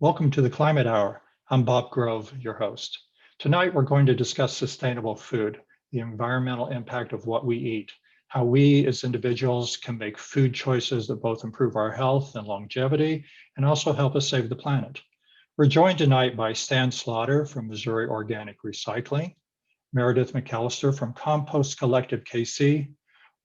Welcome to the Climate Hour. I'm Bob Grove, your host. Tonight, we're going to discuss sustainable food, the environmental impact of what we eat, how we as individuals can make food choices that both improve our health and longevity and also help us save the planet. We're joined tonight by Stan Slaughter from Missouri Organic Recycling, Meredith McAllister from Compost Collective KC,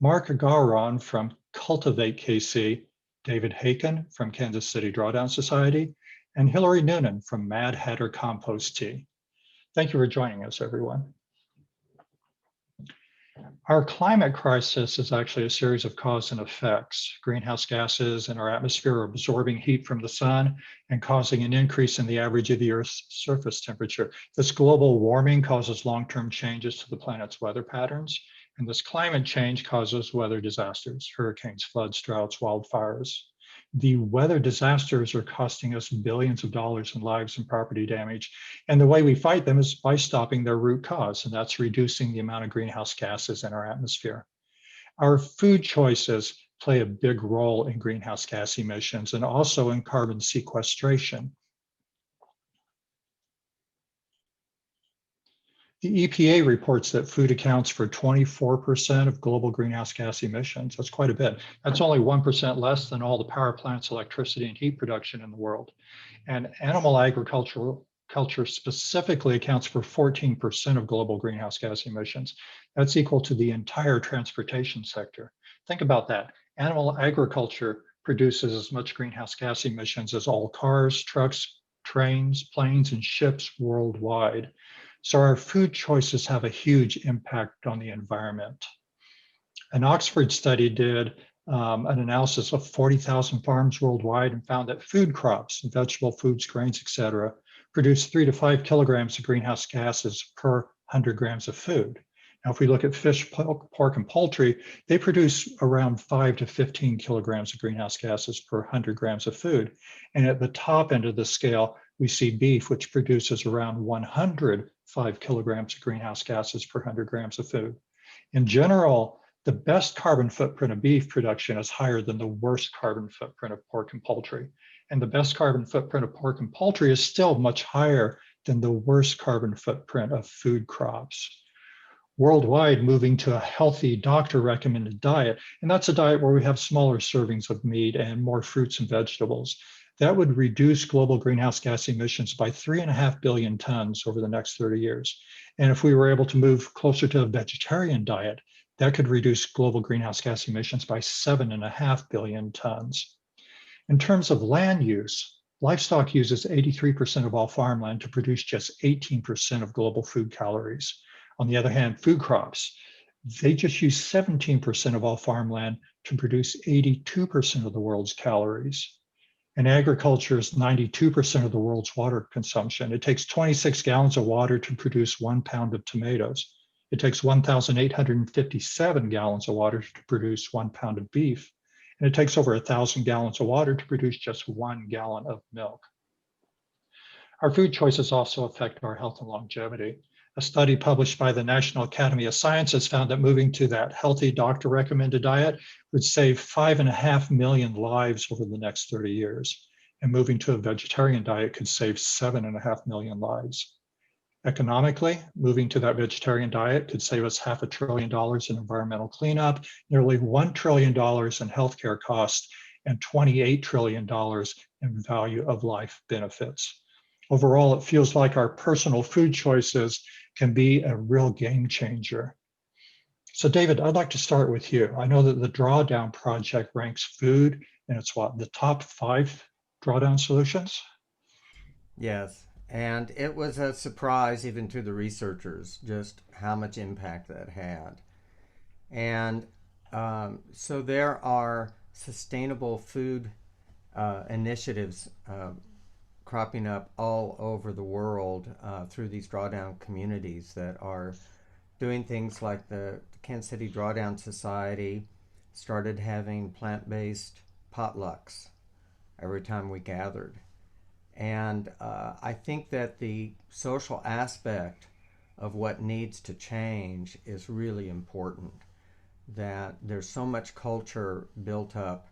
Mark Gawron from Cultivate KC, David Hakan from Kansas City Drawdown Society, and Hilary Noonan from Mad Hatter Compost Tea. Thank you for joining us, everyone. Our climate crisis is actually a series of cause and effects. Greenhouse gases in our atmosphere are absorbing heat from the sun and causing an increase in the average of the Earth's surface temperature. This global warming causes long-term changes to the planet's weather patterns, and this climate change causes weather disasters, hurricanes, floods, droughts, wildfires. The weather disasters are costing us billions of dollars in lives and property damage. And the way we fight them is by stopping their root cause, and that's reducing the amount of greenhouse gases in our atmosphere. Our food choices play a big role in greenhouse gas emissions and also in carbon sequestration. The EPA reports that food accounts for 24% of global greenhouse gas emissions. That's quite a bit. That's only 1% less than all the power plants, electricity, and heat production in the world. And animal agriculture specifically accounts for 14% of global greenhouse gas emissions. That's equal to the entire transportation sector. Think about that. Animal agriculture produces as much greenhouse gas emissions as all cars, trucks, trains, planes, and ships worldwide. So our food choices have a huge impact on the environment. An Oxford study did an analysis of 40,000 farms worldwide and found that food crops, vegetable foods, grains, et cetera, produce 3 to 5 kilograms of greenhouse gases per 100 grams of food. Now, if we look at fish, pork, and poultry, they produce around 5 to 15 kilograms of greenhouse gases per 100 grams of food. And at the top end of the scale, we see beef, which produces around 105 kilograms of greenhouse gases per 100 grams of food. In general, the best carbon footprint of beef production is higher than the worst carbon footprint of pork and poultry. And the best carbon footprint of pork and poultry is still much higher than the worst carbon footprint of food crops. Worldwide, moving to a healthy doctor-recommended diet, and that's a diet where we have smaller servings of meat and more fruits and vegetables. That would reduce global greenhouse gas emissions by 3.5 billion tons over the next 30 years. And if we were able to move closer to a vegetarian diet, that could reduce global greenhouse gas emissions by 7.5 billion tons. In terms of land use, livestock uses 83% of all farmland to produce just 18% of global food calories. On the other hand, food crops, they just use 17% of all farmland to produce 82% of the world's calories. And agriculture is 92% of the world's water consumption. It takes 26 gallons of water to produce 1 pound of tomatoes. It takes 1,857 gallons of water to produce 1 pound of beef. And it takes over 1,000 gallons of water to produce just 1 gallon of milk. Our food choices also affect our health and longevity. A study published by the National Academy of Sciences found that moving to that healthy doctor-recommended diet would save 5.5 million lives over the next 30 years. And moving to a vegetarian diet could save 7.5 million lives. Economically, moving to that vegetarian diet could save us $500 billion in environmental cleanup, nearly $1 trillion in healthcare costs, and $28 trillion in value of life benefits. Overall, it feels like our personal food choices can be a real game changer. So David, I'd like to start with you. I know that the Drawdown project ranks food in its the top 5 drawdown solutions? Yes, and it was a surprise even to the researchers just how much impact that had. And so there are sustainable food initiatives cropping up all over the world through these drawdown communities that are doing things like the Kansas City Drawdown Society started having plant-based potlucks every time we gathered. And I think that the social aspect of what needs to change is really important. That there's so much culture built up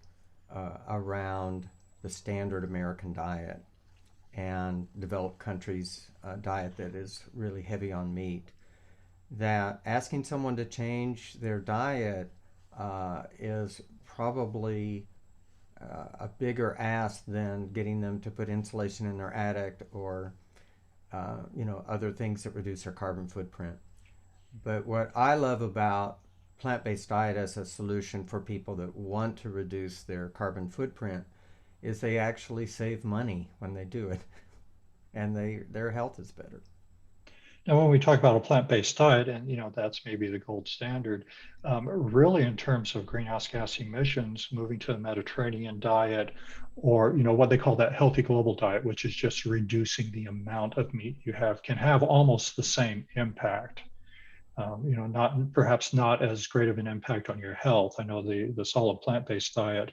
around the standard American diet. and developed countries' diet that is really heavy on meat, that asking someone to change their diet is probably a bigger ask than getting them to put insulation in their attic or other things that reduce their carbon footprint. But what I love about plant-based diet as a solution for people that want to reduce their carbon footprint is they actually save money when they do it, and their health is better. Now, when we talk about a plant-based diet, and that's maybe the gold standard, really in terms of greenhouse gas emissions, moving to a Mediterranean diet, or what they call that healthy global diet, which is just reducing the amount of meat you have, can have almost the same impact. Not perhaps not as great of an impact on your health. I know the solid plant-based diet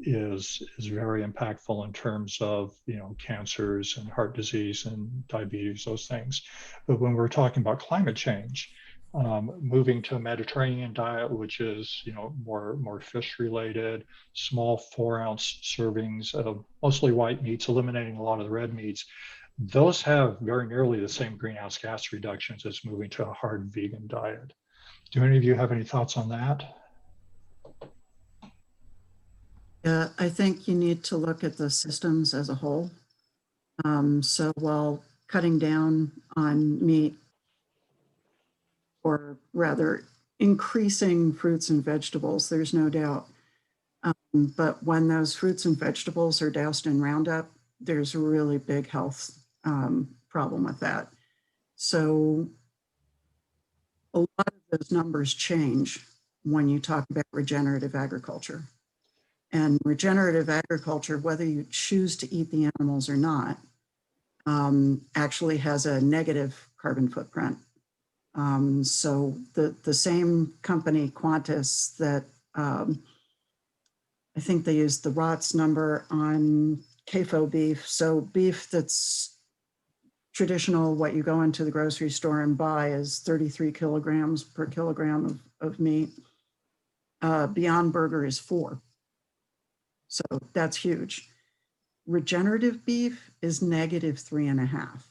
is very impactful in terms of cancers and heart disease and diabetes, those things. But when we're talking about climate change, moving to a Mediterranean diet, which is more fish related, small 4-ounce servings of mostly white meats, eliminating a lot of the red meats, those have very nearly the same greenhouse gas reductions as moving to a hard vegan diet. Do any of you have any thoughts on that? Yeah, I think you need to look at the systems as a whole. So while cutting down on meat, or rather increasing fruits and vegetables, there's no doubt. But when those fruits and vegetables are doused in Roundup, there's a really big health problem with that. So a lot of those numbers change when you talk about regenerative agriculture. And regenerative agriculture, whether you choose to eat the animals or not, actually has a negative carbon footprint. So the same company, Qantas, that I think they used the ROTS number on CAFO beef. So beef that's traditional, what you go into the grocery store and buy, is 33 kilograms per kilogram of meat. Beyond Burger is 4. So that's huge. Regenerative beef is negative 3.5.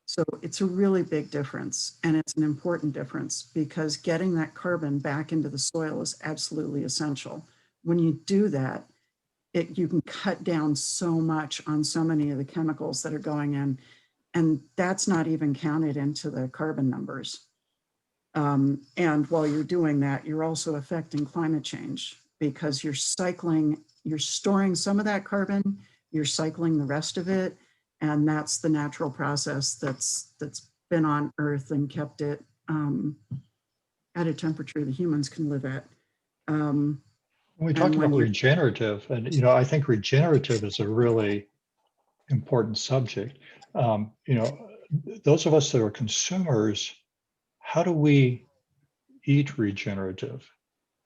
So it's a really big difference, and it's an important difference because getting that carbon back into the soil is absolutely essential. When you do that, you can cut down so much on so many of the chemicals that are going in, and that's not even counted into the carbon numbers. And while you're doing that, you're also affecting climate change because you're storing some of that carbon, you're cycling the rest of it, and that's the natural process that's been on Earth and kept it at a temperature that humans can live at. When we talk about regenerative, and I think regenerative is a really important subject. Those of us that are consumers, how do we eat regenerative?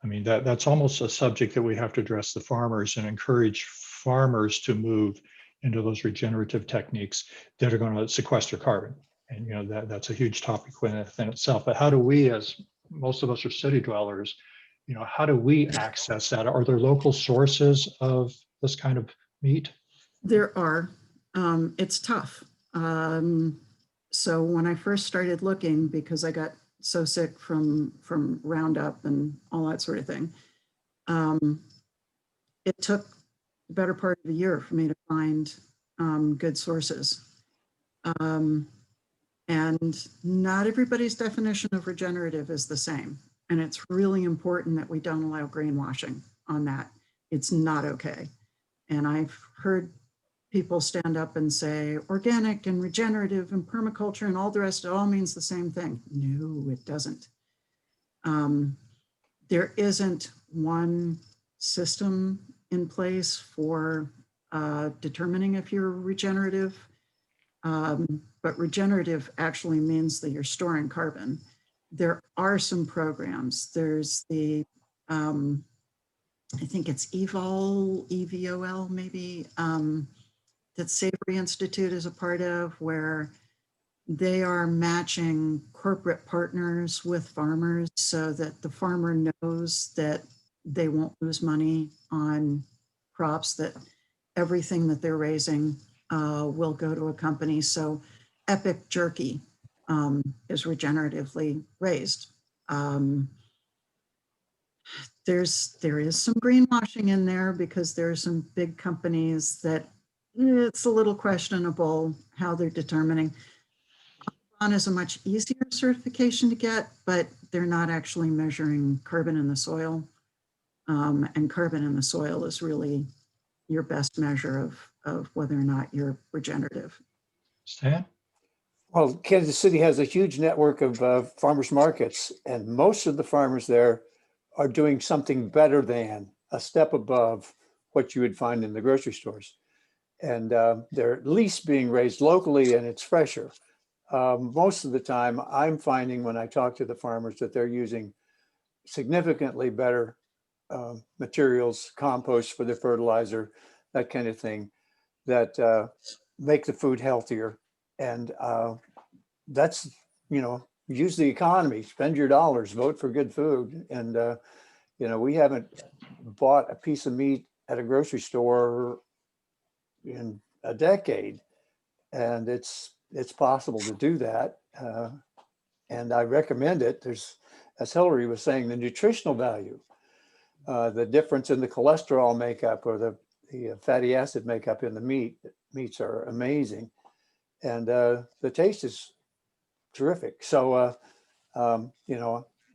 I mean, that's almost a subject that we have to address the farmers and encourage farmers to move into those regenerative techniques that are going to sequester carbon. And that's a huge topic within itself. But how do we, as most of us are city dwellers, how do we access that? Are there local sources of this kind of meat? There are. It's tough. So when I first started looking, because I got so sick from Roundup and all that sort of thing, it took the better part of a year for me to find good sources. And not everybody's definition of regenerative is the same. And it's really important that we don't allow greenwashing on that. It's not okay. And I've heard people stand up and say organic and regenerative and permaculture and all the rest, it all means the same thing. No, it doesn't. There isn't one system in place for determining if you're regenerative, but regenerative actually means that you're storing carbon. There are some programs. There's the, I think it's EVOL maybe, that Savory Institute is a part of, where they are matching corporate partners with farmers so that the farmer knows that they won't lose money on crops, that everything that they're raising will go to a company. So Epic Jerky is regeneratively raised. There is some greenwashing in there because there are some big companies that it's a little questionable how they're determining. Gawron is a much easier certification to get, but they're not actually measuring carbon in the soil. And carbon in the soil is really your best measure of whether or not you're regenerative. Stan? Well, Kansas City has a huge network of farmers markets, and most of the farmers there are doing something better than a step above what you would find in the grocery stores. And they're at least being raised locally, and it's fresher. Most of the time, I'm finding when I talk to the farmers that they're using significantly better materials, compost for the fertilizer, that kind of thing, that make the food healthier. And that's, use the economy, spend your dollars, vote for good food. And, we haven't bought a piece of meat at a grocery store in a decade. And it's possible to do that. And I recommend it. There's, as Hilary was saying, the nutritional value, the difference in the cholesterol makeup or the fatty acid makeup in the meats are amazing. And the taste is terrific. So,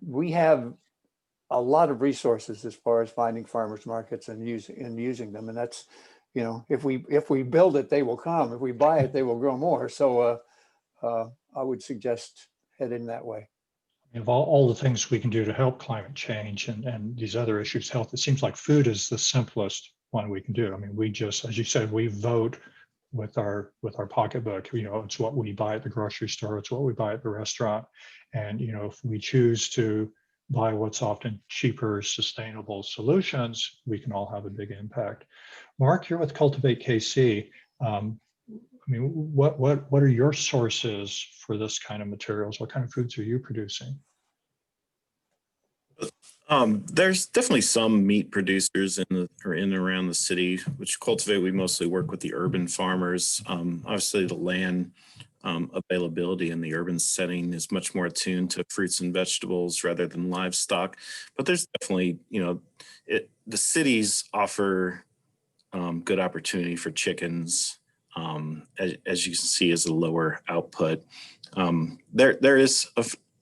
we have a lot of resources as far as finding farmers markets and using them. And that's, if we build it, they will come. If we buy it, they will grow more. So I would suggest heading that way. Of all the things we can do to help climate change and these other issues, health, it seems like food is the simplest one we can do. I mean, we just, as you said, we vote with our pocketbook. It's what we buy at the grocery store, it's what we buy at the restaurant. And if we choose to buy what's often cheaper, sustainable solutions, we can all have a big impact. Mark, you're with Cultivate KC. What are your sources for this kind of materials? What kind of foods are you producing? There's definitely some meat producers in and around the city, which Cultivate, we mostly work with the urban farmers. Obviously the land availability in the urban setting is much more attuned to fruits and vegetables rather than livestock. But there's definitely, the cities offer good opportunity for chickens, as you can see, as a lower output. There is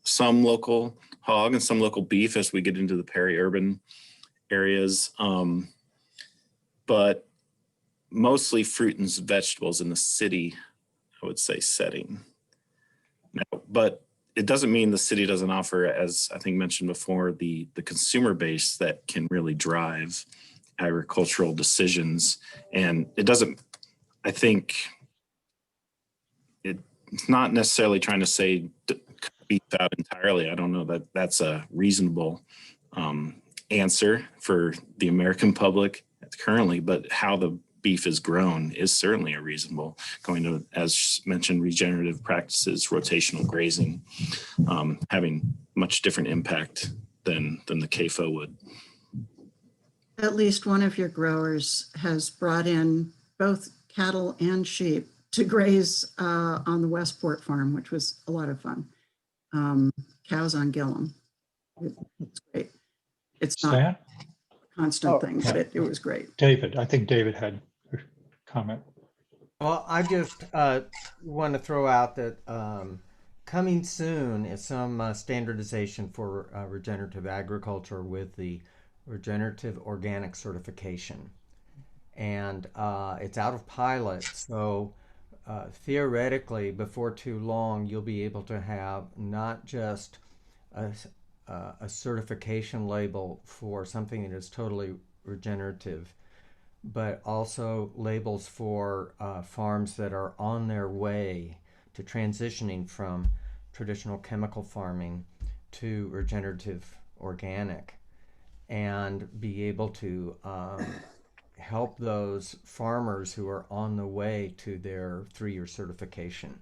some local hog and some local beef as we get into the peri-urban areas, but mostly fruit and vegetables in the city, I would say, setting. Now, but it doesn't mean the city doesn't offer, as I think mentioned before, the consumer base that can really drive agricultural decisions. And it doesn't, I think it's not necessarily trying to say beef out entirely. I don't know that that's a reasonable answer for the American public currently, but how the beef is grown is certainly a reasonable, going to, as mentioned, regenerative practices, rotational grazing, having much different impact than the CAFO would. At least one of your growers has brought in both cattle and sheep to graze on the Westport farm, which was a lot of fun. Cows on Gillum. It's great. It's not Stan? a constant thing, but it was great. David, I think David had a comment. Well, I just want to throw out that coming soon is some standardization for regenerative agriculture with the regenerative organic certification. And it's out of pilot, so theoretically, before too long, you'll be able to have not just a certification label for something that is totally regenerative, but also labels for farms that are on their way to transitioning from traditional chemical farming to regenerative organic, and be able to help those farmers who are on the way to their 3-year certification,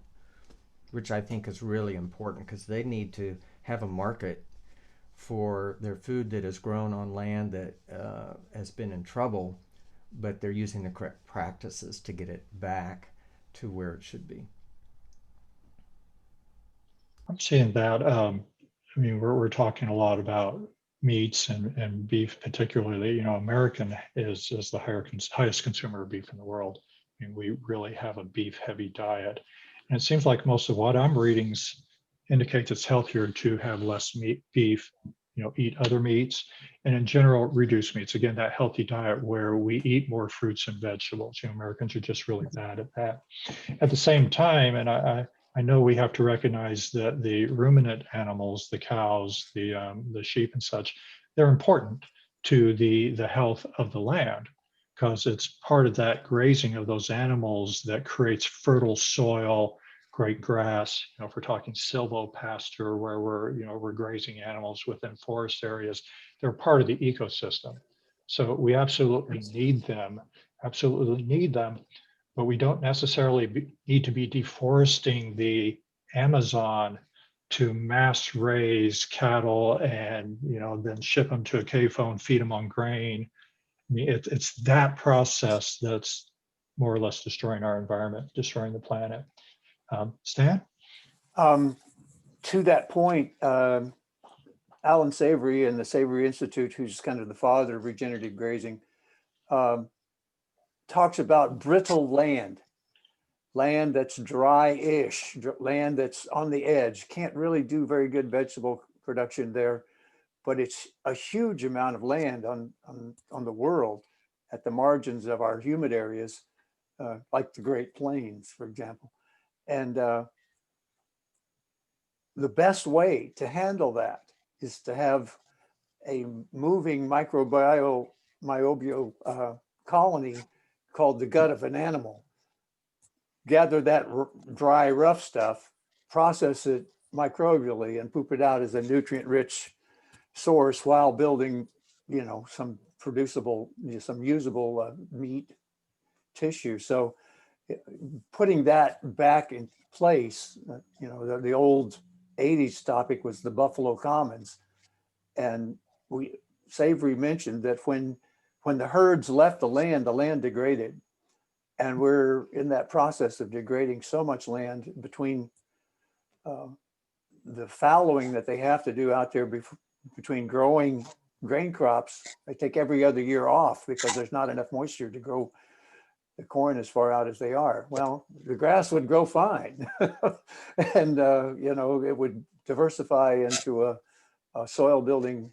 which I think is really important because they need to have a market for their food that is grown on land that has been in trouble, but they're using the correct practices to get it back to where it should be. I'm seeing that. I mean, we're talking a lot about meats and beef, particularly. You know, American is the highest consumer of beef in the world. I mean, we really have a beef-heavy diet, and it seems like most of what I'm reading indicates it's healthier to have less beef. You know, eat other meats, and in general, reduce meats. Again, that healthy diet where we eat more fruits and vegetables. You know, Americans are just really bad at that. At the same time, and I know we have to recognize that the ruminant animals, the cows, the sheep and such, they're important to the health of the land, because it's part of that grazing of those animals that creates fertile soil, great grass. You know, if we're talking silvopasture, where we're grazing animals within forest areas, they're part of the ecosystem. So we absolutely need them, but we don't necessarily need to be deforesting the Amazon to mass raise cattle and, you know, then ship them to a CAFO and feed them on grain. I mean, it's that process that's more or less destroying our environment, destroying the planet. Stan? To that point, Alan Savory and the Savory Institute, who's kind of the father of regenerative grazing, talks about brittle land that's dry-ish, land that's on the edge, can't really do very good vegetable production there, but it's a huge amount of land on the world at the margins of our humid areas, like the Great Plains, for example. And the best way to handle that is to have a moving microbial colony called the gut of an animal. Gather that dry, rough stuff, process it microbially, and poop it out as a nutrient-rich source while building, you know, some producible, some usable meat tissue. So putting that back in place, you know, the old 80s topic was the Buffalo Commons. And Savory mentioned that when the herds left the land degraded. And we're in that process of degrading so much land between the fallowing that they have to do out there between growing grain crops. They take every other year off because there's not enough moisture to grow the corn as far out as they are. Well, the grass would grow fine. And, you know, it would diversify into a soil building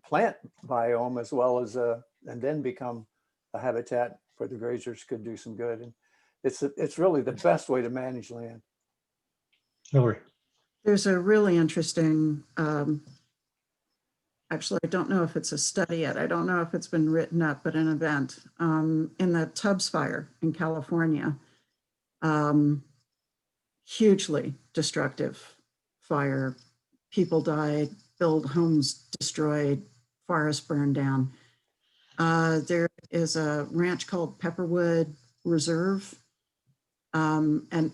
plant biome as well as, and then become a habitat where the grazers could do some good. And it's really the best way to manage land. Hilary. There's a really interesting, actually, I don't know if it's a study yet. I don't know if it's been written up, but an event in the Tubbs fire in California, hugely destructive fire. People died, homes destroyed, forests burned down. There is a ranch called Pepperwood Reserve, and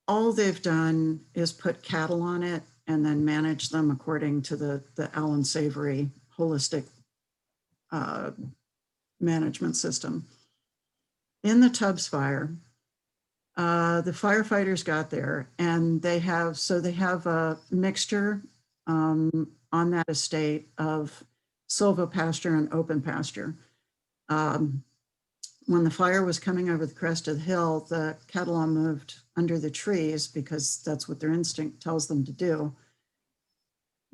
all they've done is put cattle on it and then manage them according to the Alan Savory holistic management system. In the Tubbs fire, the firefighters got there, and they have a mixture on that estate of silvopasture and open pasture. When the fire was coming over the crest of the hill, the cattle all moved under the trees because that's what their instinct tells them to do.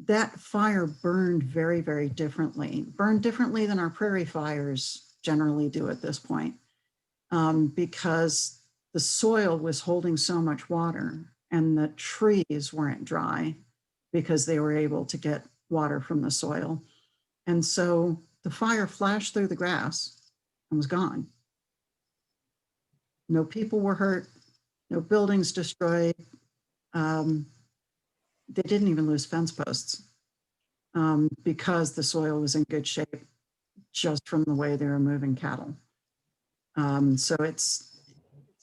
That fire burned very, very differently, burned differently than our prairie fires generally do at this point, because the soil was holding so much water and the trees weren't dry because they were able to get water from the soil. And so the fire flashed through the grass and was gone. No people were hurt, no buildings destroyed. They didn't even lose fence posts because the soil was in good shape just from the way they were moving cattle. So it's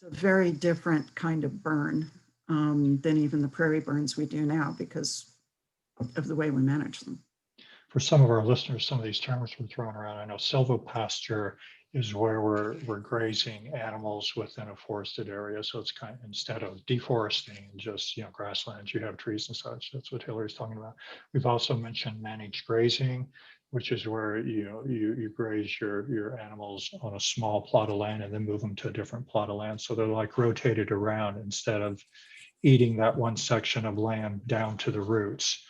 a very different kind of burn than even the prairie burns we do now because of the way we manage them. for some of our listeners, some of these terms were thrown around. I know silvopasture is where we're grazing animals within a forested area. So it's kind of, instead of deforesting just, you know, grasslands, you have trees and such. That's what Hilary's talking about. We've also mentioned managed grazing, which is where you graze your animals on a small plot of land and then move them to a different plot of land. So they're like rotated around instead of eating that one section of land down to the roots.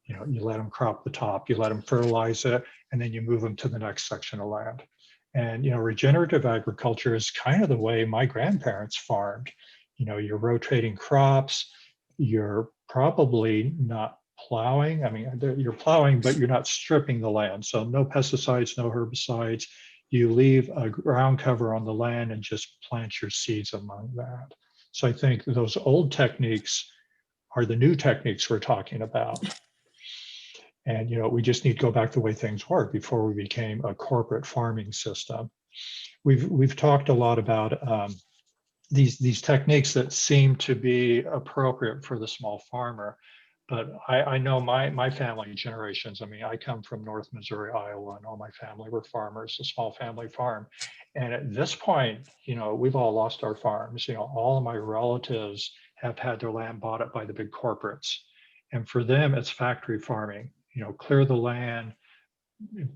You know, you let them crop the top, you let them fertilize it, and then you move them to the next section of land. And, you know, regenerative agriculture is kind of the way my grandparents farmed. You know, you're rotating crops, you're probably not plowing. I mean, you're plowing, but you're not stripping the land. So no pesticides, no herbicides. You leave a ground cover on the land and just plant your seeds among that. So I think those old techniques are the new techniques we're talking about. And, you know, we just need to go back to the way things were before we became a corporate farming system. We've talked a lot about these techniques that seem to be appropriate for the small farmer. But I know my family generations, I mean, I come from North Missouri, Iowa, and all my family were farmers, a small family farm. And at this point, you know, we've all lost our farms. You know, all of my relatives have had their land bought up by the big corporates. And for them, it's factory farming. You know, clear the land,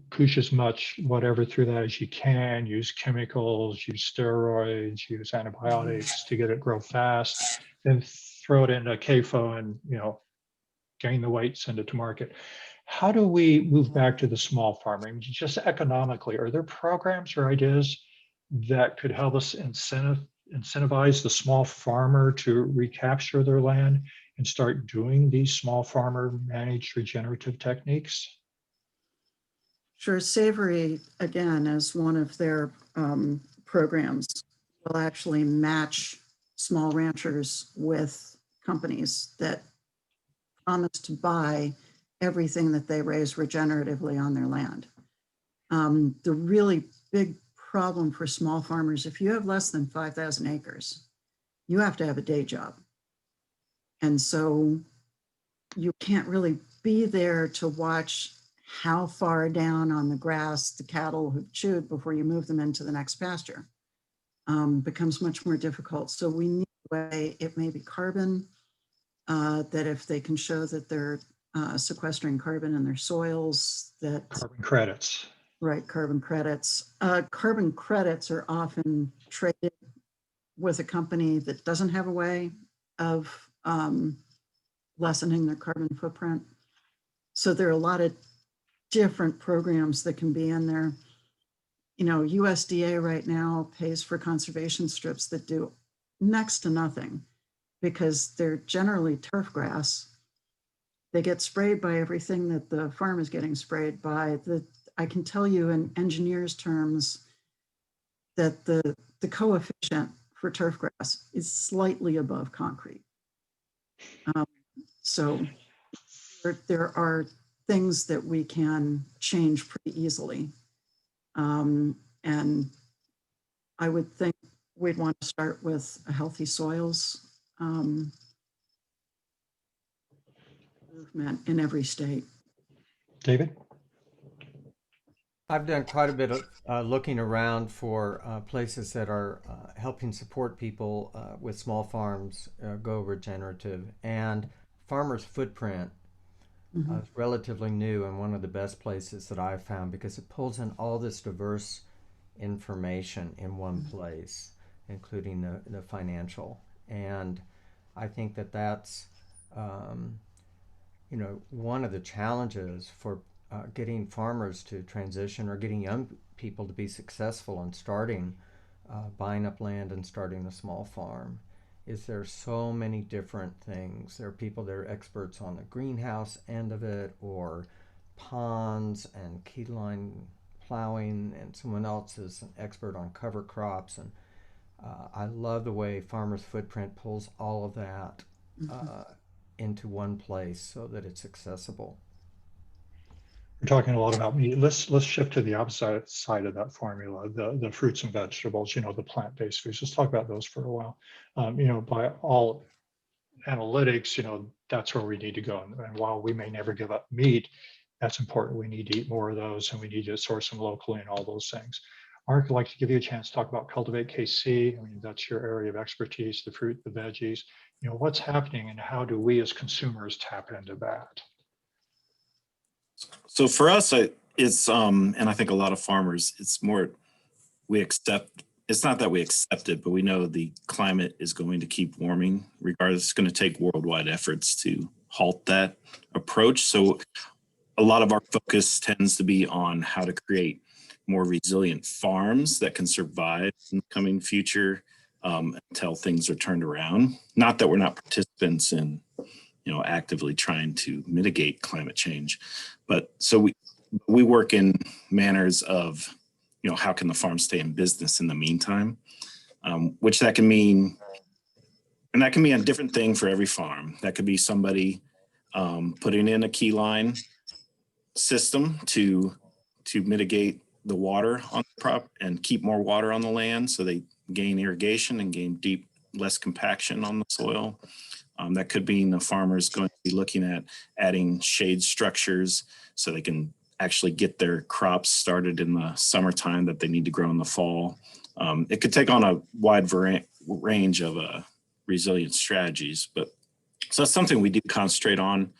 push as much whatever through that as you can, use chemicals, use steroids, use antibiotics to get it grow fast, then throw it into a CAFO and, you know, gain the weight, send it to market. How do we move back to the small farming, just economically? Are there programs or ideas that could help us incentivize the small farmer to recapture their land and start doing these small farmer managed regenerative techniques? Sure. Savory, again, as one of their programs, will actually match small ranchers with companies that promise to buy everything that they raise regeneratively on their land. The really big problem for small farmers, if you have less than 5,000 acres, you have to have a day job. And so you can't really be there to watch how far down on the grass the cattle have chewed before you move them into the next pasture. Becomes much more difficult. So we need a way, it may be carbon, that if they can show that they're sequestering carbon in their soils, that Carbon credits. right, carbon credits. Carbon credits are often traded with a company that doesn't have a way of lessening their carbon footprint. So there are a lot of different programs that can be in there. You know, USDA right now pays for conservation strips that do next to nothing because they're generally turf grass. They get sprayed by everything that the farm is getting sprayed by. I can tell you in engineers' terms that the coefficient for turf grass is slightly above concrete. So there are things that we can change pretty easily. And I would think we'd want to start with a healthy soils movement in every state. David? I've done quite a bit of looking around for places that are helping support people with small farms go regenerative. And Farmer's Footprint is relatively new and one of the best places that I've found because it pulls in all this diverse information in one place, including the financial. And I think that that's, you know, one of the challenges for getting farmers to transition or getting young people to be successful in starting buying up land and starting a small farm is there so many different things. There are people that are experts on the greenhouse end of it or ponds and keyline plowing, and someone else is an expert on cover crops. And I love the way Farmer's Footprint pulls all of that into one place so that it's accessible. We're talking a lot about meat. Let's shift to the opposite side of that formula, the fruits and vegetables, you know, the plant-based foods. Let's talk about those for a while. You know, by all analytics, you know, that's where we need to go. And while we may never give up meat, That's important. We need to eat more of those, and we need to source them locally and all those things. Mark, I'd like to give you a chance to talk about Cultivate KC. I mean, that's your area of expertise, the fruit, the veggies. You know, what's happening and how do we as consumers tap into that? So for us, it's and I think a lot of farmers, it's more we accept. It's not that we accept it, but we know the climate is going to keep warming. Regardless, it's going to take worldwide efforts to halt that approach. So a lot of our focus tends to be on how to create more resilient farms that can survive in the coming future until things are turned around. Not that we're not participants in, actively trying to mitigate climate change, but so we work in manners of, how can the farm stay in business in the meantime, which that can mean, and that can be a different thing for every farm. That could be somebody putting in a key line system to mitigate the water on the crop and keep more water on the land, so they gain irrigation and gain less compaction on the soil. That could mean the farmer is going to be looking at adding shade structures so they can actually get their crops started in the summertime that they need to grow in the fall. It could take on a wide range of resilient strategies, but so that's something we do concentrate on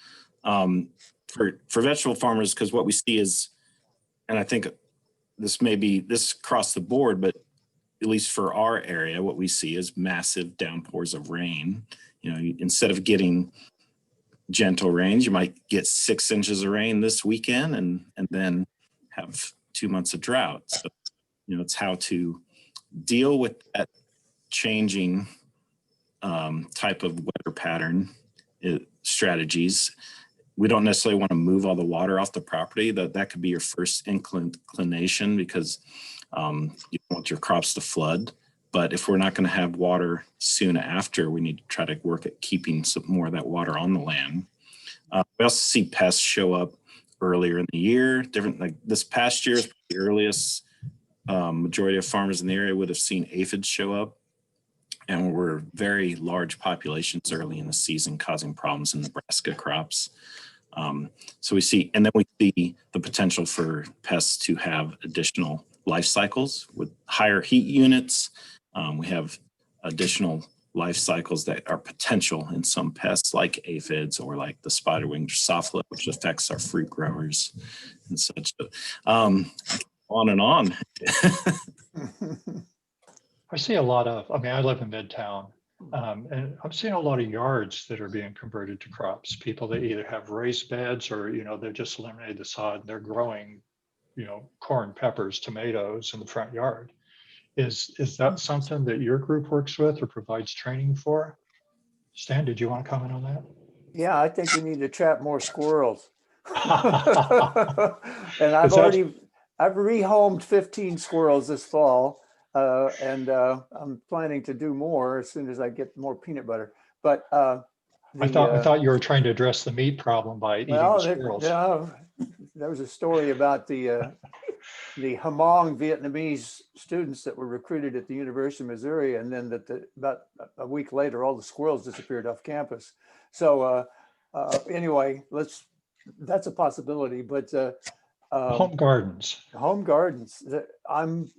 for vegetable farmers, because what we see is, and I think this across the board, but at least for our area, what we see is massive downpours of rain. Instead of getting gentle rains, you might get 6 inches of rain this weekend and then have 2 months of drought. So, it's how to deal with that changing type of weather pattern strategies. We don't necessarily want to move all the water off the property. That could be your first inclination, because you don't want your crops to flood. But if we're not going to have water soon after, we need to try to work at keeping some more of that water on the land. We also see pests show up earlier in the year. Different, like this past year is the earliest. Majority of farmers in the area would have seen aphids show up, and we're very large populations early in the season, causing problems in Nebraska crops. So we see, and then we see the potential for pests to have additional life cycles with higher heat units. We have additional life cycles that are potential in some pests like aphids or like the spider-winged Drosophila, which affects our fruit growers and such. On and on. I see a lot of, I live in Midtown, and I'm seeing a lot of yards that are being converted to crops. People that either have raised beds or, they've just eliminated the sod and they're growing, corn, peppers, tomatoes in the front yard. Is that something that your group works with or provides training for? Stan, did you want to comment on that? Yeah, I think we need to trap more squirrels. And Is that- I've rehomed 15 squirrels this fall, and I'm planning to do more as soon as I get more peanut butter. But I thought you were trying to address the meat problem by eating the squirrels. There was a story about the Hmong Vietnamese students that were recruited at the University of Missouri, and then about a week later, all the squirrels disappeared off campus. So anyway, that's a possibility. But Home gardens. Home gardens.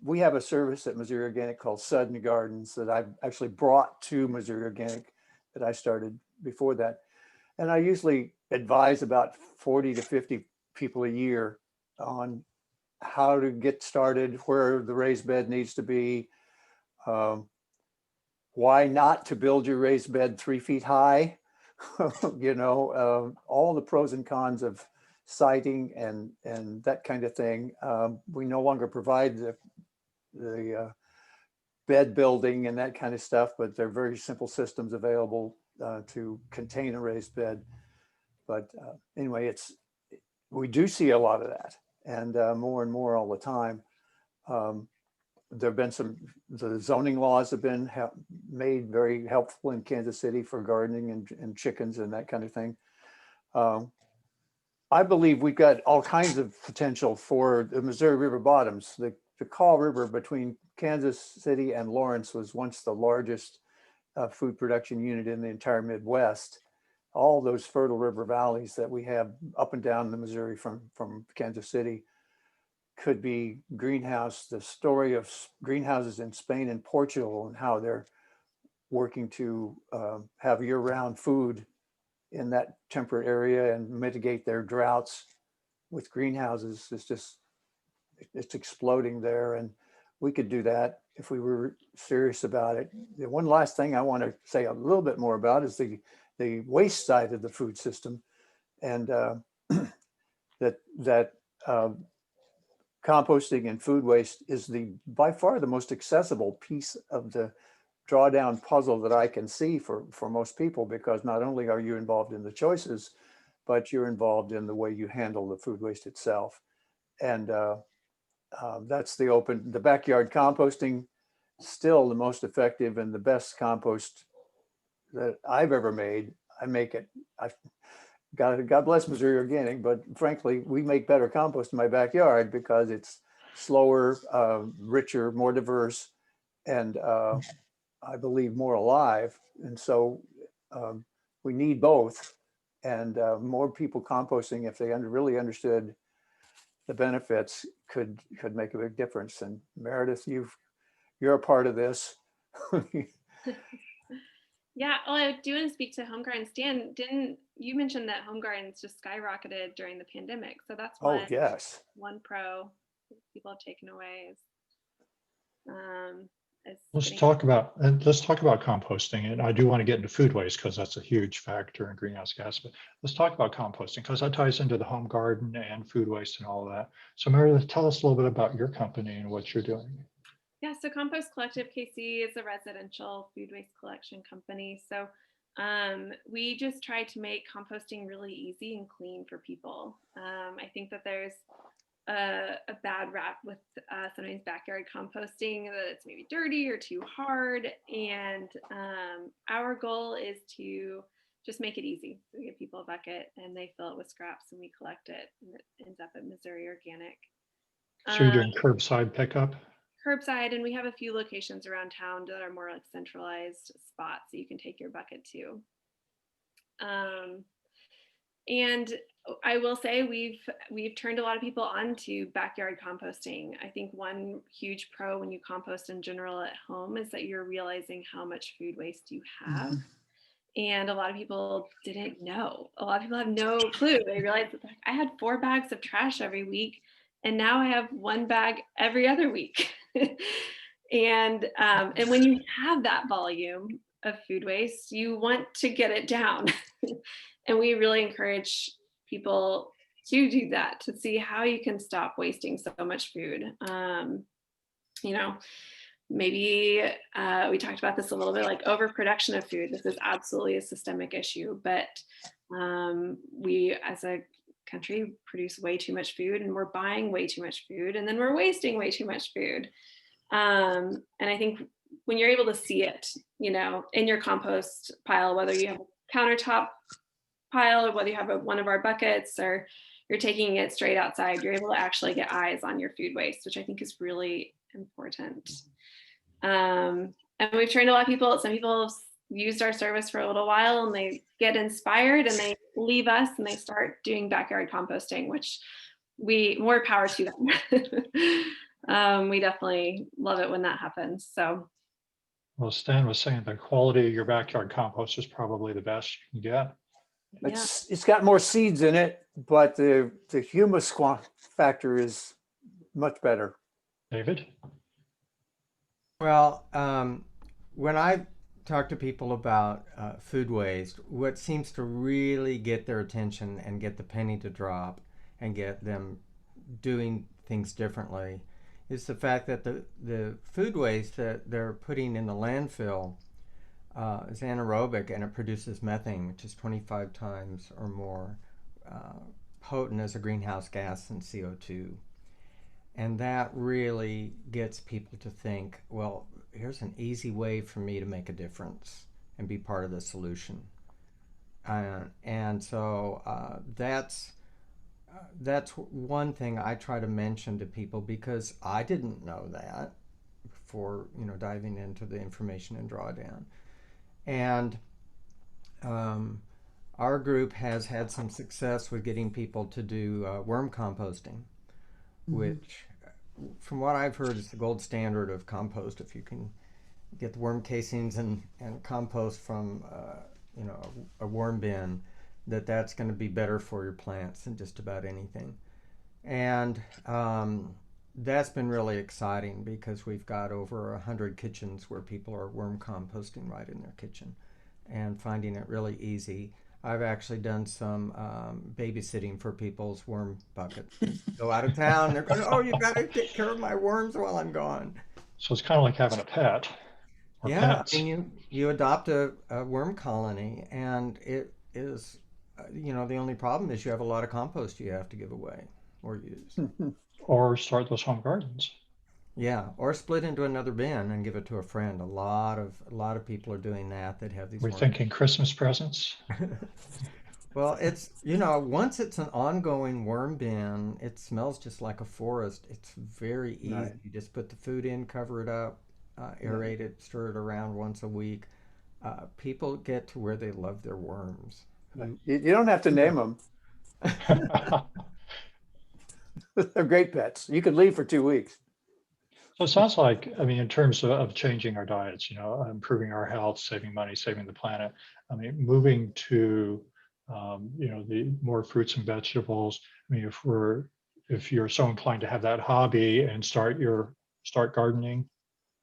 We have a service at Missouri Organic called Sudden Gardens that I've actually brought to Missouri Organic that I started before that, and I usually advise about 40 to 50 people a year on how to get started, where the raised bed needs to be, why not to build your raised bed 3 feet high, all the pros and cons of siting and that kind of thing. We no longer provide the bed building and that kind of stuff, but they're very simple systems available to contain a raised bed. But anyway, we do see a lot of that, and more and more all the time. There have been the zoning laws have been made very helpful in Kansas City for gardening and chickens and that kind of thing. I believe we've got all kinds of potential for the Missouri River bottoms. The Kaw River between Kansas City and Lawrence was once the largest food production unit in the entire Midwest. all those fertile river valleys that we have up and down the Missouri from Kansas City could be greenhouse. The story of greenhouses in Spain and Portugal and how they're working to have year-round food in that temperate area and mitigate their droughts with greenhouses is just, it's exploding there. And we could do that if we were serious about it. The one last thing I want to say a little bit more about is the waste side of the food system, and that composting and food waste is by far the most accessible piece of the drawdown puzzle that I can see for most people, because not only are you involved in the choices, but you're involved in the way you handle the food waste itself. And that's the backyard composting, still the most effective and the best compost that I've ever made. I make it, God bless Missouri Organic, but frankly, we make better compost in my backyard because it's slower, richer, more diverse, and I believe more alive. And so we need both, and more people composting, if they really understood the benefits, could make a big difference. And Meredith, you're a part of this. Yeah, well, I do want to speak to home gardens. Dan, didn't you mention that home gardens just skyrocketed during the pandemic? So that's Oh, yes. one pro people have taken away is Let's talk about composting. And I do want to get into food waste because that's a huge factor in greenhouse gas. But let's talk about composting because that ties into the home garden and food waste and all of that. So Meredith, tell us a little bit about your company and what you're doing. Yeah, so Compost Collective KC is a residential food waste collection company. So we just try to make composting really easy and clean for people. I think that there's a bad rap with sometimes backyard composting, that it's maybe dirty or too hard. And our goal is to just make it easy. So we give people a bucket and they fill it with scraps and we collect it, and it ends up at Missouri Organic. So you're doing curbside pickup? Curbside, and we have a few locations around town that are more like centralized spots that you can take your bucket to. And I will say we've turned a lot of people onto backyard composting. I think one huge pro when you compost in general at home is that you're realizing how much food waste you have. And a lot of people didn't know. A lot of people have no clue. They realize that I had 4 bags of trash every week, and now I have 1 bag every other week. And when you have that volume of food waste, you want to get it down. And we really encourage people to do that, to see how you can stop wasting so much food. Maybe we talked about this a little bit, like overproduction of food. This is absolutely a systemic issue, but we as a country produce way too much food, and we're buying way too much food, and then we're wasting way too much food. And I think when you're able to see it, in your compost pile, whether you have a countertop pile or whether you have one of our buckets or you're taking it straight outside, you're able to actually get eyes on your food waste, which I think is really important. And we've trained a lot of people. Some people have used our service for a little while and they get inspired and they leave us and they start doing backyard composting, which more power to them. We definitely love it when that happens. So, well, Stan was saying the quality of your backyard compost is probably the best you can get. It's got more seeds in it, but the humus factor is much better. David? Well, when I talk to people about food waste, what seems to really get their attention and get the penny to drop and get them doing things differently is the fact that the food waste that they're putting in the landfill is anaerobic, and it produces methane, which is 25 times or more potent as a greenhouse gas than CO2. And that really gets people to think, well, here's an easy way for me to make a difference and be part of the solution. And so that's one thing I try to mention to people, because I didn't know that before diving into the information in Drawdown. And our group has had some success with getting people to do worm composting, which, from what I've heard, is the gold standard of compost. If you can get the worm casings and compost from a worm bin, that's going to be better for your plants than just about anything. And that's been really exciting because we've got over 100 kitchens where people are worm composting right in their kitchen and finding it really easy. I've actually done some babysitting for people's worm buckets. Go out of town, they're going, oh, you got to take care of my worms while I'm gone. So it's kind of like having a pet or Yeah, I pets. mean, you adopt a worm colony, and it is, the only problem is you have a lot of compost you have to give away or use. Or start those home gardens. Yeah, or split into another bin and give it to a friend. A lot of people are doing that have these We're worms. thinking Christmas presents. Well, it's, once it's an ongoing worm bin, it smells just like a forest. It's very easy. Right. You just put the food in, cover it up, aerate it, stir it around once a week. People get to where they love their worms. You don't have to name them. They're great pets. You could leave for 2 weeks. So it sounds like, I mean, in terms of changing our diets, improving our health, saving money, saving the planet. I mean, moving to, the more fruits and vegetables. I mean, if you're so inclined to have that hobby and start gardening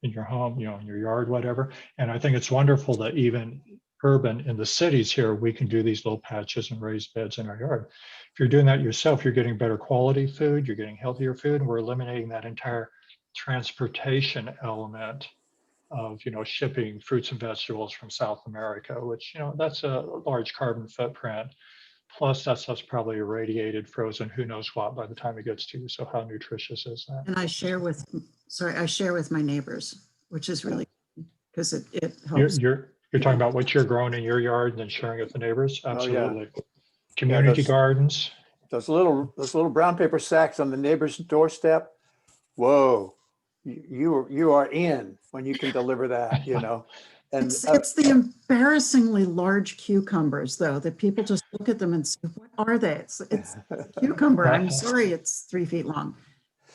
in your home, in your yard, whatever. And I think it's wonderful that even urban in the cities here, we can do these little patches and raised beds in our yard. If you're doing that yourself, you're getting better quality food, you're getting healthier food, and we're eliminating that entire transportation element of shipping fruits and vegetables from South America, which that's a large carbon footprint. Plus that stuff's probably irradiated, frozen, who knows what by the time it gets to you. So how nutritious is that? And I share with my neighbors, which is really, because it You're helps. you're you're talking about what you're growing in your yard and then sharing it with the neighbors? Oh, yeah. Absolutely. Community gardens. Those little brown paper sacks on the neighbor's doorstep. Whoa, you are in when you can deliver that, And It's the embarrassingly large cucumbers, though, that people just look at them and say, what are they? It's a cucumber. I'm sorry, it's 3 feet long.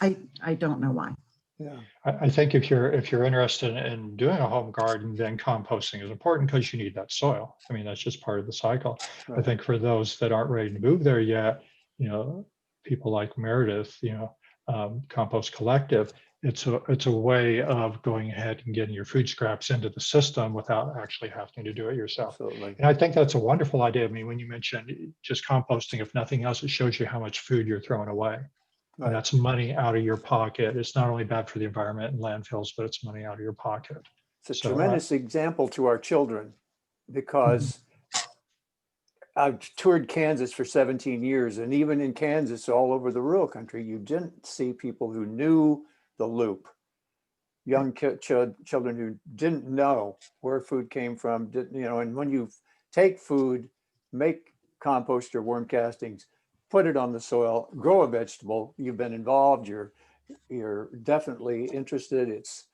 I don't know why. yeah, I think if you're interested in doing a home garden, then composting is important because you need that soil. I mean, that's just part of the cycle. I right. think for those that aren't ready to move there yet, people like Meredith, Compost Collective, it's a way of going ahead and getting your food scraps into the system without actually having to do it yourself. Absolutely. And I think that's a wonderful idea. I mean, when you mentioned just composting, if nothing else, it shows you how much food you're throwing away. Right. And that's money out of your pocket. It's not only bad for the environment and landfills, but it's money out of your pocket. It's a So, tremendous example to our children because I've toured Kansas for 17 years, and even in Kansas, all over the rural country, you didn't see people who knew the loop. Young children who didn't know where food came from, and when you take food, make compost or worm castings, put it on the soil, grow a vegetable, you've been involved, you're definitely interested. It's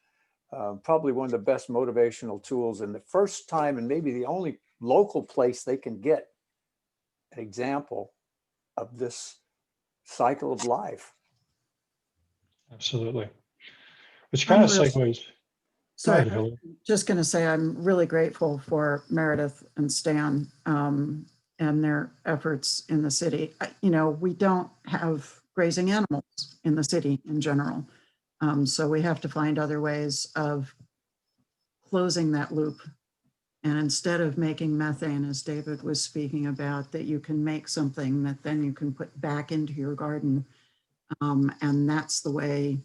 probably one of the best motivational tools, and the first time and maybe the only local place they can get an example of this cycle of life. absolutely. Which kind of really- segues. Go Sorry, ahead, Hilary. just going to say I'm really grateful for Meredith and Stan and their efforts in the city. We don't have grazing animals in the city in general. So we have to find other ways of closing that loop. And instead of making methane, as David was speaking about, that you can make something that then you can put back into your garden. And that's the way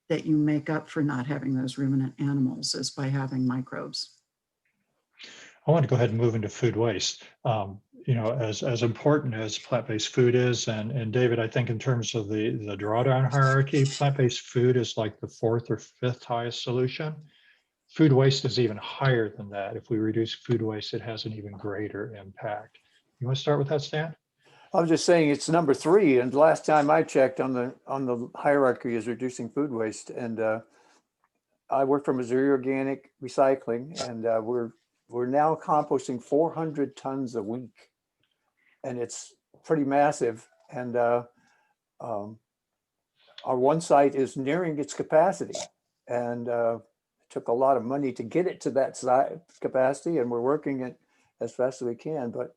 that you make up for not having those ruminant animals, is by having microbes. I want to go ahead and move into food waste. As important as plant-based food is, and David, I think in terms of the drawdown hierarchy, plant-based food is like the 4th or 5th highest solution. Food waste is even higher than that. If we reduce food waste, it has an even greater impact. You want to start with that, Stan? I was just saying it's number 3, and last time I checked on the hierarchy is reducing food waste. And I work for Missouri Organic Recycling, and we're now composting 400 tons a week. and it's pretty massive. And um, our one site is nearing its capacity, and it took a lot of money to get it to that size capacity, and we're working it as fast as we can. But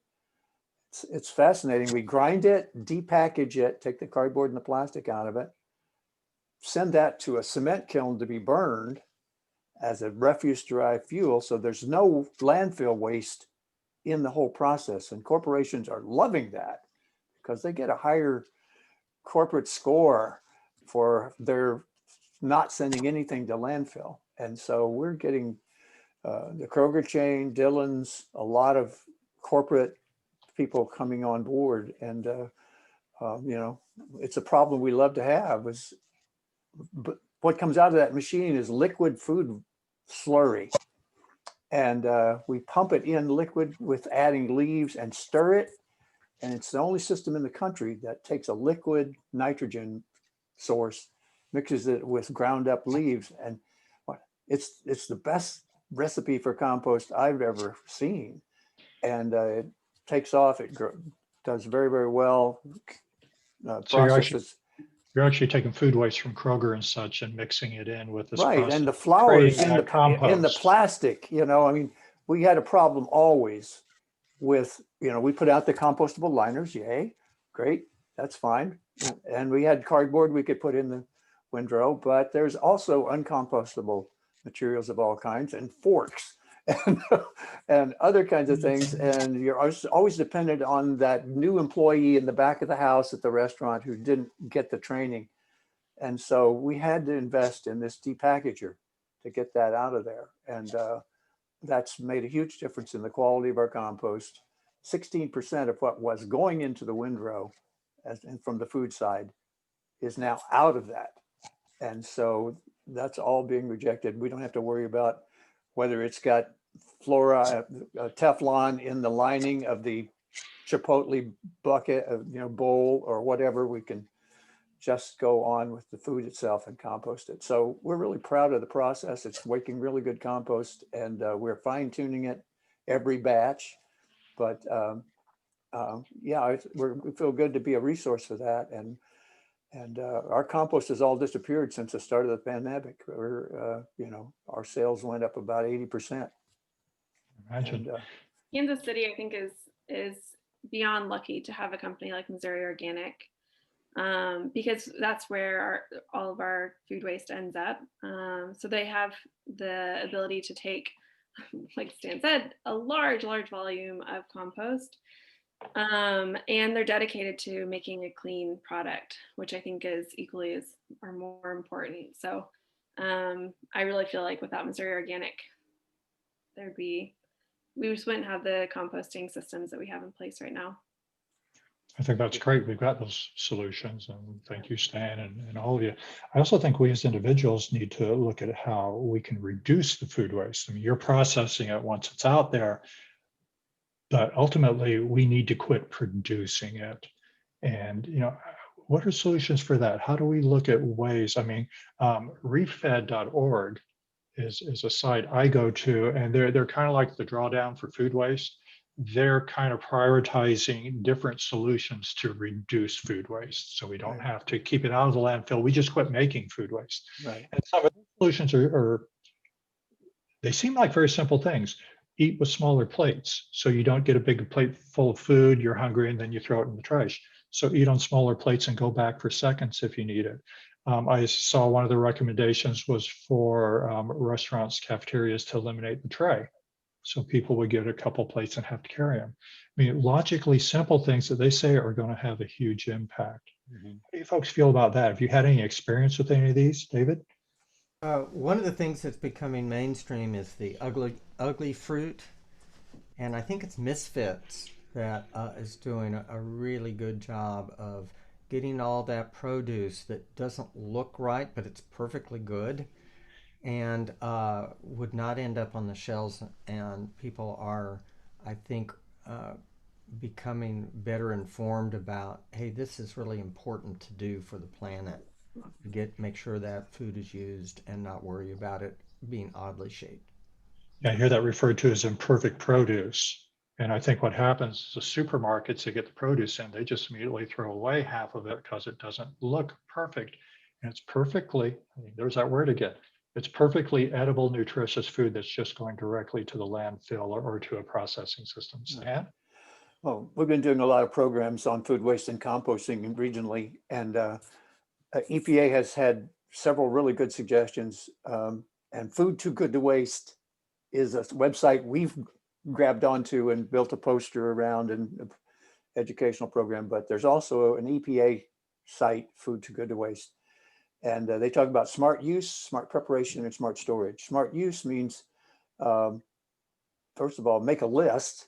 it's fascinating. We grind it, depackage it, take the cardboard and the plastic out of it, send that to a cement kiln to be burned as a refuse-derived fuel. So there's no landfill waste in the whole process. And corporations are loving that because they get a higher corporate score for their not sending anything to landfill. And so we're getting the Kroger chain, Dillon's, a lot of corporate people coming on board. And, you know, it's a problem we love to have. But what comes out of that machine is liquid food slurry. And we pump it in liquid with adding leaves and stir it. And it's the only system in the country that takes a liquid nitrogen source, mixes it with ground up leaves. And it's the best recipe for compost I've ever seen. And it takes off, it does very, very well. So you're actually taking food waste from Kroger and such and mixing it in with this right, process, and the flowers creating in that the compost. plastic, you know, I mean, we had a problem always with, you know, we put out the compostable liners, yay, great, that's fine. And we had cardboard we could put in the windrow, but there's also uncompostable materials of all kinds and forks and other kinds of things. And you're always dependent on that new employee in the back of the house at the restaurant who didn't get the training. And so we had to invest in this depackager to get that out of there. And that's made a huge difference in the quality of our compost. 16% of what was going into the windrow and from the food side is now out of that. And so that's all being rejected. We don't have to worry about whether it's got Teflon in the lining of the Chipotle bucket, you know, bowl or whatever. We can just go on with the food itself and compost it. So we're really proud of the process. It's making really good compost, and we're fine tuning it every batch. But yeah, we feel good to be a resource for that. And our compost has all disappeared since the start of the pandemic. We're, you know, our sales went up about 80%. Imagine. And, Kansas City, I think, is beyond lucky to have a company like Missouri Organic, because that's where all of our food waste ends up. So they have the ability to take, like Stan said, a large volume of compost, and they're dedicated to making a clean product, which I think is equally as or more important. So I really feel like without Missouri Organic, we just wouldn't have the composting systems that we have in place right now. I think that's great. We've got those solutions, and thank you, Stan, and all of you. I also think we as individuals need to look at how we can reduce the food waste. I mean, you're processing it once it's out there, but ultimately we need to quit producing it. And, you know, what are solutions for that? How do we look at ways? I mean, refed.org is a site I go to, and they're kind of like the Drawdown for food waste. They're kind of prioritizing different solutions to reduce food waste, so we don't have to keep it out of the landfill. We just quit making food waste. right. And some of the solutions they seem like very simple things. Eat with smaller plates, so you don't get a big plate full of food, you're hungry, and then you throw it in the trash. So eat on smaller plates and go back for seconds if you need it. I saw one of the recommendations was for restaurants, cafeterias to eliminate the tray. So people would get a couple plates and have to carry them. I mean, logically simple things that they say are going to have a huge impact. Mm-hmm. How do you folks feel about that? Have you had any experience with any of these, David? One of the things that's becoming mainstream is the ugly fruit. And I think it's Misfits that is doing a really good job of getting all that produce that doesn't look right, but it's perfectly good, and would not end up on the shelves. And people are, I think, becoming better informed about, hey, this is really important to do for the planet. Make sure that food is used and not worry about it being oddly shaped. Yeah, I hear that referred to as imperfect produce. And I think what happens is the supermarkets that get the produce in, they just immediately throw away half of it because it doesn't look perfect. And it's perfectly, I mean, there's that word again. It's perfectly edible, nutritious food that's just going directly to the landfill or to a processing system. Stan? Well, we've been doing a lot of programs on food waste and composting regionally, and EPA has had several really good suggestions. And Food Too Good to Waste is a website we've grabbed onto and built a poster around and an educational program. But there's also an EPA site, Food Too Good to Waste, and they talk about smart use, smart preparation, and smart storage. Smart use means, first of all, make a list.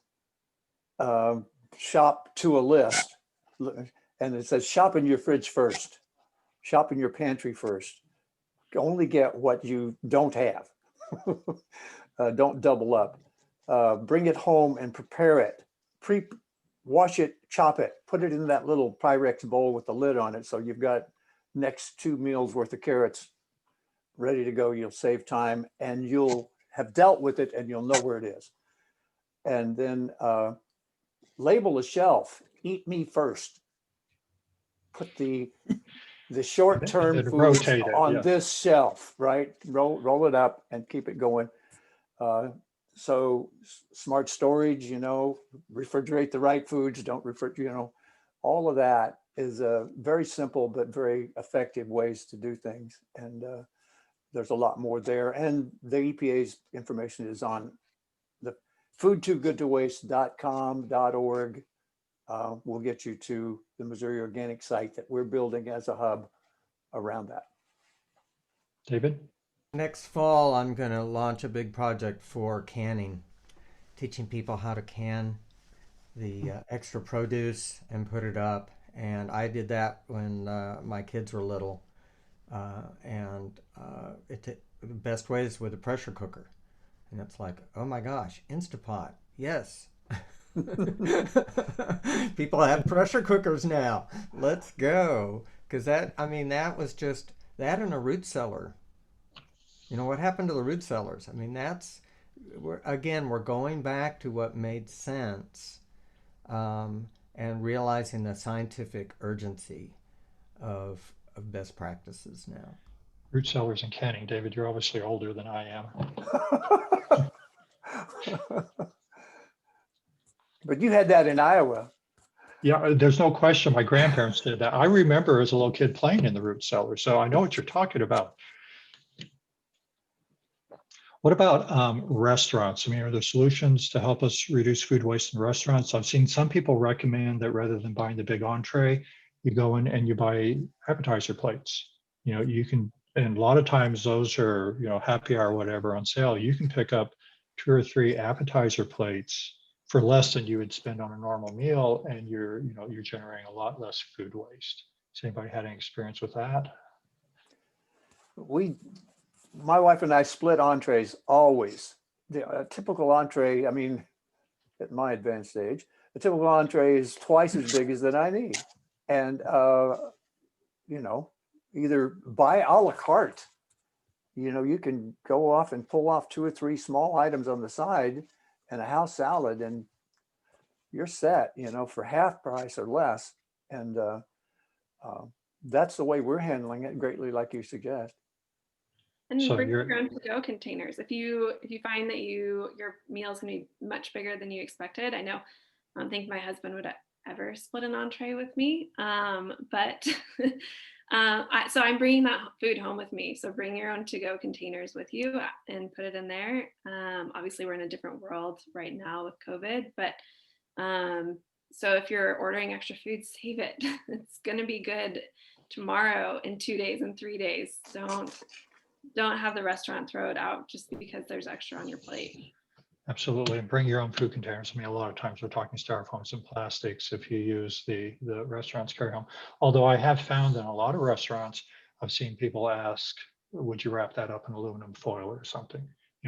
Shop to a list, and it says shop in your fridge first, shop in your pantry first. Only get what you don't have. Don't double up. Bring it home and prepare it. Wash it, chop it, put it in that little Pyrex bowl with the lid on it, so you've got next 2 meals worth of carrots ready to go. You'll save time and you'll have dealt with it and you'll know where it is. And then label a shelf, eat me first. Put the short-term And foods rotate it, on yeah. this shelf, right? Roll it up and keep it going. So smart storage, refrigerate the right foods, don't refrigerate, all of that is very simple but very effective ways to do things. And there's a lot more there. And the EPA's information is on the foodtoogoodtowaste.com.org. We'll get you to the Missouri Organic site that we're building as a hub around that. David? Next fall, I'm going to launch a big project for canning, teaching people how to can the extra produce and put it up. And I did that when my kids were little. The best way is with a pressure cooker. And it's like, oh my gosh, Instapot, yes. People have pressure cookers now. Let's go. Because that was just that in a root cellar. What happened to the root cellars? I mean, we're going back to what made sense, and realizing the scientific urgency of best practices now. Root cellars and canning. David, you're obviously older than I am. But you had that in Iowa. Yeah, there's no question. My grandparents did that. I remember as a little kid playing in the root cellar, so I know what you're talking about. What about restaurants? I mean, are there solutions to help us reduce food waste in restaurants? I've seen some people recommend that rather than buying the big entree, you go in and you buy appetizer plates. You can, and a lot of times those are, happy hour or whatever on sale. You can pick up 2 or 3 appetizer plates for less than you would spend on a normal meal, and you're generating a lot less food waste. Has anybody had any experience with that? My wife and I split entrees always. The typical entree, at my advanced age, a typical entree is twice as big as that I need. And, either buy a la carte. You can go off and pull off 2 or 3 small items on the side and a house salad, and you're set, for half price or less. And that's the way we're handling it, greatly like you suggest. And So bring your own to-go containers. If you find that your meal is going to be much bigger than you expected, I don't think my husband would ever split an entree with me. But so I'm bringing that food home with me. So bring your own to-go containers with you and put it in there. Obviously, we're in a different world right now with COVID, but so if you're ordering extra food, save it. It's going to be good tomorrow, in 2 days, in 3 days. Don't have the restaurant throw it out just because there's extra on your plate. Absolutely, and bring your own food containers. I mean, a lot of times we're talking styrofoams and plastics if you use the restaurants carry home. Although I have found in a lot of restaurants, I've seen people ask, would you wrap that up in aluminum foil or something,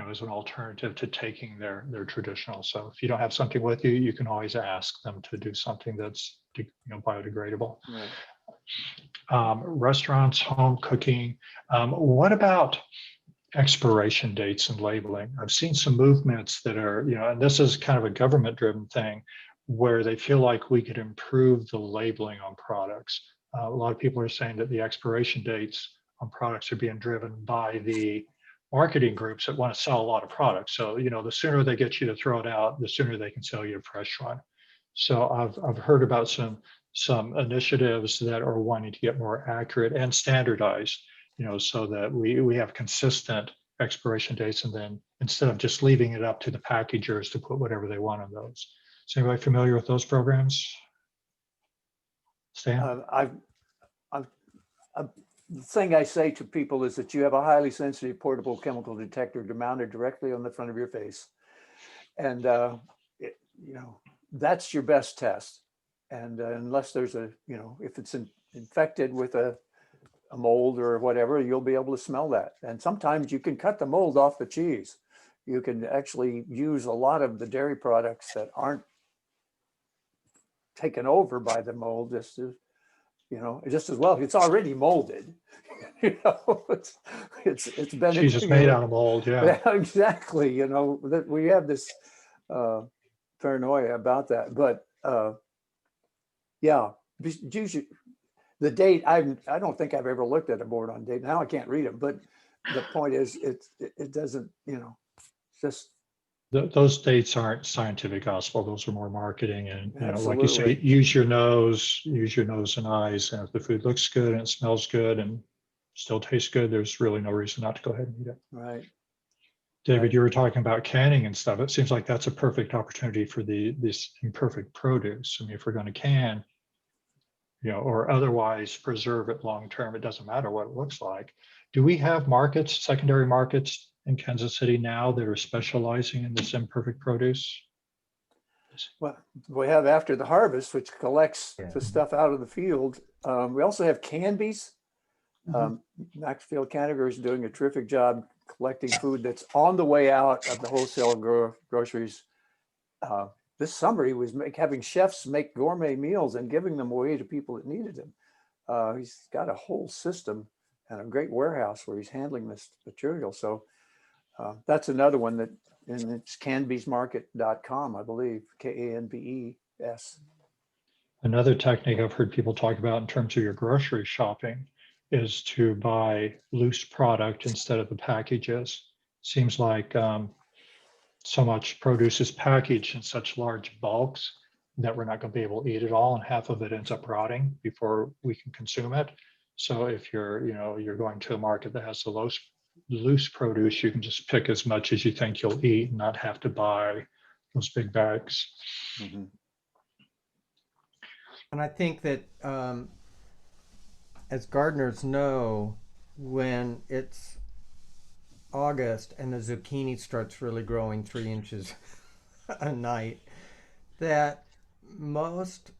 as an alternative to taking their traditional. So if you don't have something with you, you can always ask them to do something that's biodegradable. Right. Restaurants, home cooking. What about, expiration dates and labeling. I've seen some movements that are, and this is kind of a government driven thing where they feel like we could improve the labeling on products. A lot of people are saying that the expiration dates on products are being driven by the marketing groups that want to sell a lot of products. So, the sooner they get you to throw it out, the sooner they can sell you a fresh one. So I've heard about some initiatives that are wanting to get more accurate and standardized, so that we have consistent expiration dates, and then instead of just leaving it up to the packagers to put whatever they want on those. Is anybody familiar with those programs? Stan? The thing I say to people is that you have a highly sensitive portable chemical detector mounted directly on the front of your face. And, that's your best test. And unless there's if it's infected with a mold or whatever, you'll be able to smell that. And sometimes you can cut the mold off the cheese. You can actually use a lot of the dairy products that aren't taken over by the mold, just as well. It's already molded. It's been Cheese is made out of mold, yeah. Exactly. That we have this paranoia about that, but the date. I don't think I've ever looked at a board on date. Now I can't read them, but the point is, it doesn't. Just those dates aren't scientific gospel. Those are more marketing, and like you say, absolutely. use your nose and eyes. And if the food looks good and it smells good and still tastes good, there's really no reason not to go ahead and eat it. Right. David, Right. you were talking about canning and stuff. It seems like that's a perfect opportunity for this imperfect produce. I mean, if we're going to can, or otherwise preserve it long term, it doesn't matter what it looks like. Do we have markets, secondary markets in Kansas City now that are specializing in this imperfect produce? Well, we have After the Harvest, which collects Yeah. the stuff out of the field. We also have CanBees. Mhm. Maxfield Cannegar is doing a terrific job collecting food that's on the way out of the wholesale groceries. This summer, he was having chefs make gourmet meals and giving them away to people that needed them. He's got a whole system and a great warehouse where he's handling this material. So that's another one that, and it's canbeesmarket.com, I believe, KANBES. Another technique I've heard people talk about in terms of your grocery shopping is to buy loose product instead of the packages. Seems like so much produce is packaged in such large bulks that we're not going to be able to eat it all, and half of it ends up rotting before we can consume it. So if you're going to a market that has the loose produce, you can just pick as much as you think you'll eat and not have to buy those big bags. Mm-hmm. And I think that as gardeners know, when it's August and the zucchini starts really growing 3 inches a night, that most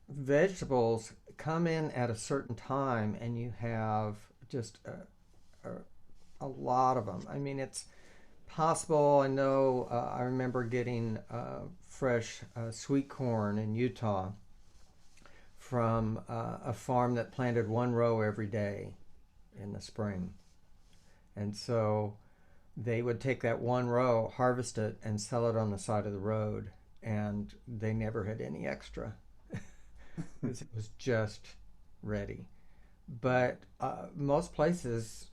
vegetables come in at a certain time and you have just a lot of them. I mean, it's possible. I know I remember getting fresh sweet corn in Utah from a farm that planted 1 row every day in the spring. And so they would take that 1 row, harvest it, and sell it on the side of the road. And they never had any extra because it was just ready. But most places,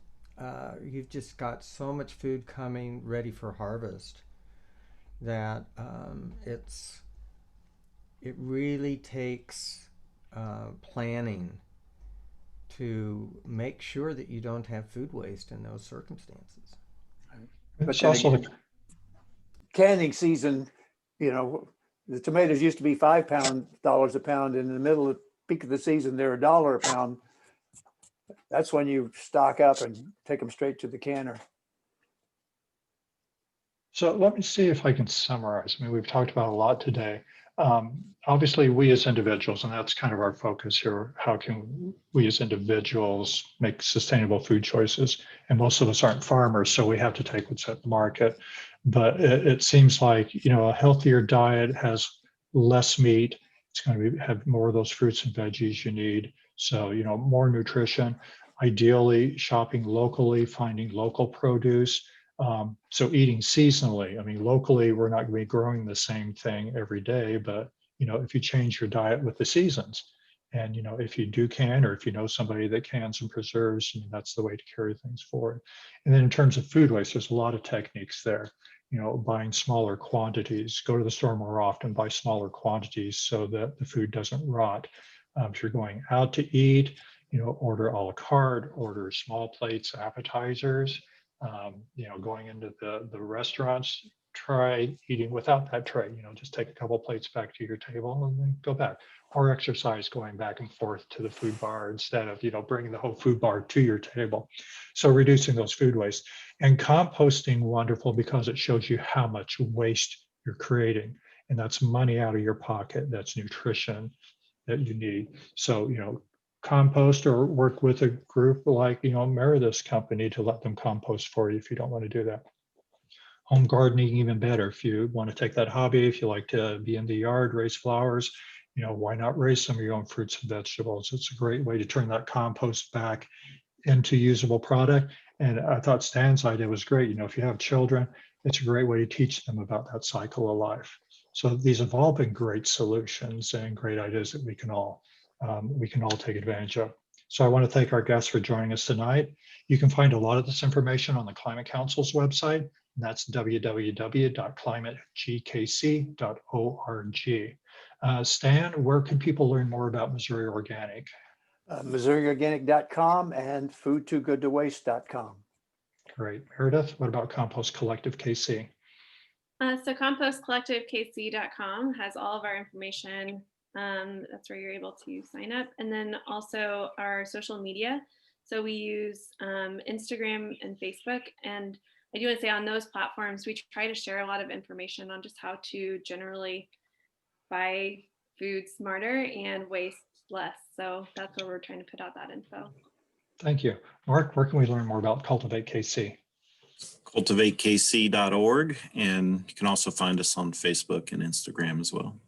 you've just got so much food coming ready for harvest that it really takes planning to make sure that you don't have food waste in those circumstances. But It's then also again, canning season, the tomatoes used to be $5 a pound. In the middle of peak of the season, they're $1 a pound. That's when you stock up and take them straight to the canner. So let me see if I can summarize. I mean, we've talked about a lot today. Obviously, we as individuals, and that's kind of our focus here, how can we as individuals make sustainable food choices? And most of us aren't farmers, so we have to take what's at the market. But it seems like, a healthier diet has less meat. It's going to have more of those fruits and veggies you need. So, more nutrition. Ideally, shopping locally, finding local produce. So eating seasonally. I mean, locally, we're not going to be growing the same thing every day, but if you change your diet with the seasons, and if you do can, or if you know somebody that cans and preserves, that's the way to carry things forward. And then in terms of food waste, there's a lot of techniques there. Buying smaller quantities, go to the store more often, buy smaller quantities so that the food doesn't rot. If you're going out to eat, order a la carte, order small plates, appetizers. Going into the restaurants, try eating without that tray. Just take a couple plates back to your table and then go back. Or exercise going back and forth to the food bar instead of bringing the whole food bar to your table. So reducing those food waste. And composting, wonderful because it shows you how much waste you're creating, and that's money out of your pocket. That's nutrition that you need. So compost, or work with a group like Meredith's company to let them compost for you if you don't want to do that. Home gardening, even better. If you want to take that hobby, if you like to be in the yard, raise flowers, why not raise some of your own fruits and vegetables? It's a great way to turn that compost back into usable product. And I thought Stan's idea was great. If you have children, it's a great way to teach them about that cycle of life. So these have all been great solutions and great ideas that we can all take advantage of. So I want to thank our guests for joining us tonight. You can find a lot of this information on the Climate Council's website, and that's www.climategkc.org. Stan, where can people learn more about Missouri Organic? MissouriOrganic.com and foodtoogoodtowaste.com. Great. Meredith, what about Compost Collective KC? So compostcollectivekc.com has all of our information. That's where you're able to sign up. And then also our social media. So we use Instagram and Facebook. And I do want to say on those platforms, we try to share a lot of information on just how to generally buy food smarter and waste less. So that's where we're trying to put out that info. Thank you. Mark, where can we learn more about Cultivate KC? cultivatekc.org, and you can also find us on Facebook and Instagram as well.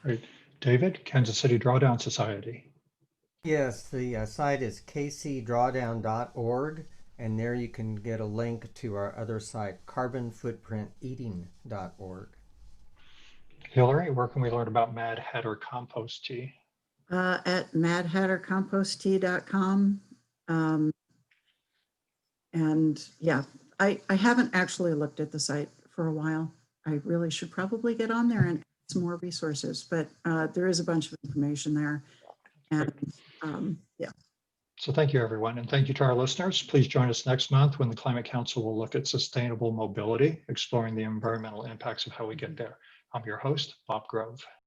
Great. David, Kansas City Drawdown Society. Yes, the site is kcdrawdown.org, and there you can get a link to our other site, carbonfootprinteating.org. Hilary, where can we learn about Mad Hatter Compost Tea? At madhattercomposttea.com. And yeah, I haven't actually looked at the site for a while. I really should probably get on there and add some more resources, but there is a bunch of information there. And yeah. So thank you, everyone. And thank you to our listeners. Please join us next month when the Climate Council will look at sustainable mobility, exploring the environmental impacts of how we get there. I'm your host, Bob Grove.